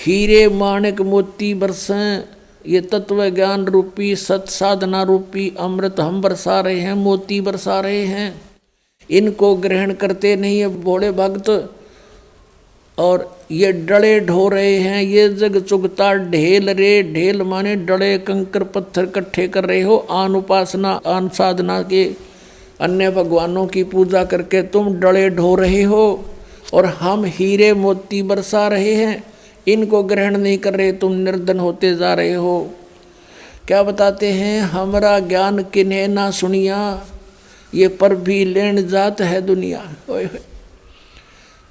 हीरे माणिक मोती बरसें, ये तत्व ज्ञान रूपी सत साधना रूपी अमृत हम बरसा रहे हैं, मोती बरसा रहे हैं। इनको ग्रहण करते नहीं है भोले भक्त, और ये डले ढो रहे हैं। ये जग चुगता ढेल रे, ढेल माने डले कंकर पत्थर इकट्ठे कर रहे हो। आन उपासना आन साधना के अन्य भगवानों की पूजा करके तुम डले ढो रहे हो, और हम हीरे मोती बरसा रहे हैं। इनको ग्रहण नहीं कर रहे, तुम निर्धन होते जा रहे हो। क्या बताते हैं, हमारा ज्ञान किन्हें ना सुनिया, ये पर भी लेन जात है दुनिया।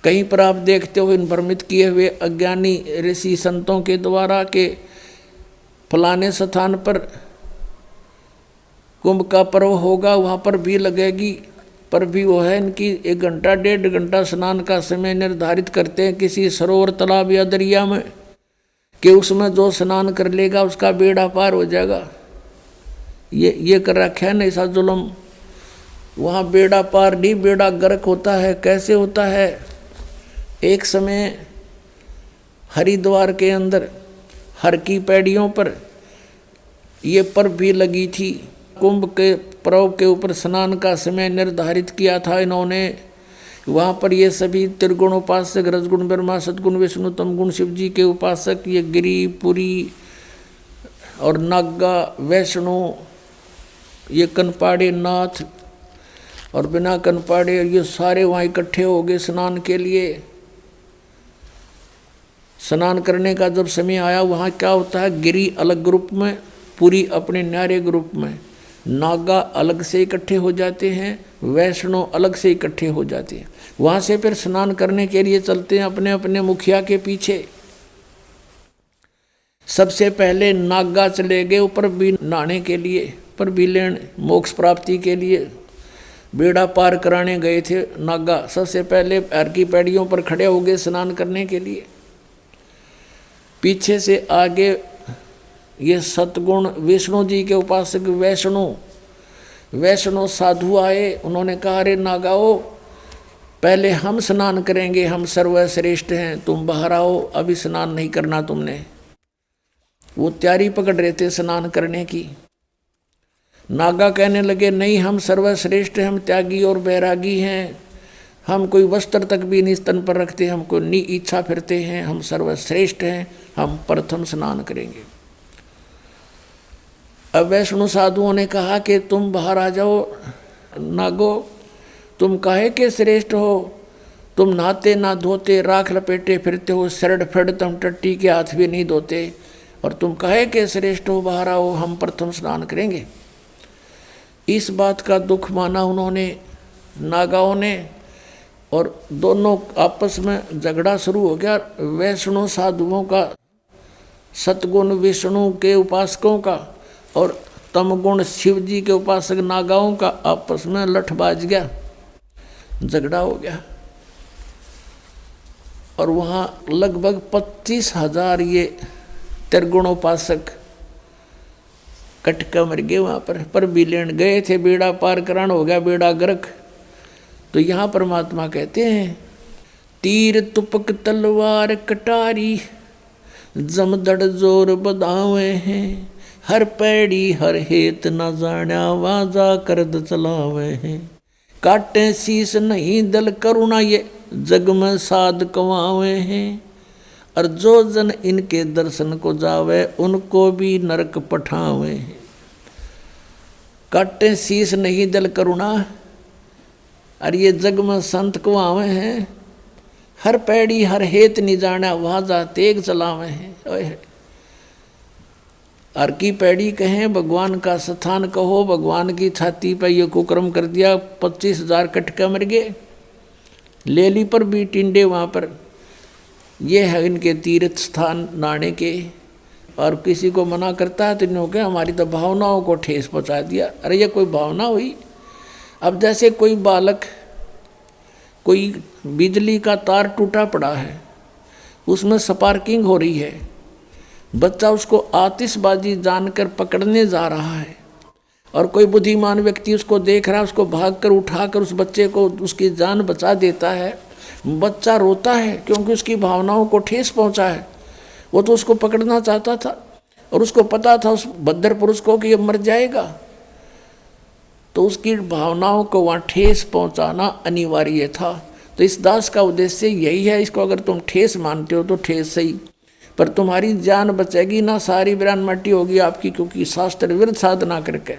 कहीं पर आप देखते हो इन भ्रमित किए हुए अज्ञानी ऋषि संतों के द्वारा के फलाने स्थान पर कुंभ का पर्व होगा, वहाँ पर भी लगेगी, पर भी वो है इनकी 1 घंटा 1.5 घंटा स्नान का समय निर्धारित करते हैं किसी सरोवर तालाब या दरिया में, कि उसमें जो स्नान कर लेगा उसका बेड़ा पार हो जाएगा। ये कर रखा है ना ऐसा जुल्म। वहाँ बेड़ा पार नहीं, बेड़ा गर्क होता है। कैसे होता है, एक समय हरिद्वार के अंदर हर की पैड़ियों पर ये पर्व भी लगी थी। कुंभ के पर्व के ऊपर स्नान का समय निर्धारित किया था इन्होंने। वहाँ पर ये सभी त्रिगुण उपासक, रजगुण ब्रह्मा, सदगुण विष्णु, तमगुण शिव जी के उपासक, ये गिरी पुरी और नागा वैष्णो, ये कनपाड़े नाथ और बिना कनपाड़े, ये सारे वहाँ इकट्ठे हो गए स्नान के लिए। स्नान करने का जब समय आया, वहाँ क्या होता है, गिरी अलग ग्रुप में, पूरी अपने न्यारे ग्रुप में, नागा अलग से इकट्ठे हो जाते हैं, वैष्णो अलग से इकट्ठे हो जाते हैं। वहाँ से फिर स्नान करने के लिए चलते हैं अपने अपने मुखिया के पीछे। सबसे पहले नागा चले गए ऊपर भी नहाने के लिए, पर भी लेन मोक्ष प्राप्ति के लिए बेड़ा पार कराने गए थे नागा। सबसे पहले हर की पैड़ियों पर खड़े हो गए स्नान करने के लिए। पीछे से आगे ये सतगुण विष्णु जी के उपासक वैष्णो साधु आए। उन्होंने कहा, अरे नागाओ, पहले हम स्नान करेंगे, हम सर्वश्रेष्ठ हैं, तुम बाहर आओ, अभी स्नान नहीं करना तुमने। वो तैयारी पकड़ रहे थे स्नान करने की। नागा कहने लगे, नहीं, हम सर्वश्रेष्ठ, हम त्यागी और बैरागी हैं, हम कोई वस्त्र तक भी नहीं स्तन पर रखते, हमको नी इच्छा फिरते हैं, हम सर्वश्रेष्ठ हैं, हम प्रथम स्नान करेंगे। अब वैष्णु साधुओं ने कहा कि तुम बाहर आ जाओ नागो, तुम काहे के श्रेष्ठ हो, तुम नहाते ना धोते, राख लपेटे फिरते हो, सरड फड़ तुम टट्टी के हाथ भी नहीं धोते, और तुम काहे के श्रेष्ठ हो, बाहर आओ, हम प्रथम स्नान करेंगे। इस बात का दुख माना उन्होंने नागाओं ने, और दोनों आपस में झगड़ा शुरू हो गया। वैष्णो साधुओं का, सतगुण विष्णु के उपासकों का, और तमगुण शिव जी के उपासक नागाओं का आपस में लठ बाज गया, झगड़ा हो गया। और वहाँ लगभग 25,000 ये त्रिगुणोपासक कटका मर गए वहाँ पर भी लेन गए थे, बेड़ा पार करान हो गया, बेड़ा गर्क। तो यहाँ परमात्मा कहते हैं, तीर तुपक तलवार कटारी, जमदड़ जोर बदावे हैं, हर पैड़ी हर हेत न जाण्या, वाजा करद चलावे हैं, काटे शीस नहीं दल करुणा, ये जग में साध कमावे हैं, और जो जन इनके दर्शन को जावे, उनको भी नरक पठावे हैं। काटे शीस नहीं दल करुणा, और ये जग में संत कमावे हैं, हर पैड़ी हर हेत नहीं जाना, वाजा तेग चलावे हैं। हर की पैड़ी कहें, भगवान का स्थान कहो, भगवान की छाती पर ये कुकर्म कर दिया, 25,000 कटका मर गए। लेली पर भी टिंडे वहाँ पर, ये है इनके तीर्थ स्थान नहाने के। और किसी को मना करता है तो इन्होंने कहा, हमारी तो भावनाओं को ठेस पहुँचा दिया। अरे ये कोई भावना हुई? अब जैसे कोई बालक, कोई बिजली का तार टूटा पड़ा है, उसमें स्पार्किंग हो रही है, बच्चा उसको आतिशबाजी जानकर पकड़ने जा रहा है, और कोई बुद्धिमान व्यक्ति उसको देख रहा है, उसको भागकर उठाकर उस बच्चे को उसकी जान बचा देता है। बच्चा रोता है क्योंकि उसकी भावनाओं को ठेस पहुंचा है। वो तो उसको पकड़ना चाहता था और उसको पता था उस भद्र पुरुष को कि ये मर जाएगा, तो उसकी भावनाओं को वहाँ ठेस पहुँचाना अनिवार्य था। तो इस दास का उद्देश्य यही है, इसको अगर तुम ठेस मानते हो तो ठेस सही, पर तुम्हारी जान बचेगी ना, सारी बिरान मट्टी होगी आपकी, क्योंकि शास्त्र विरुद्ध साधना करके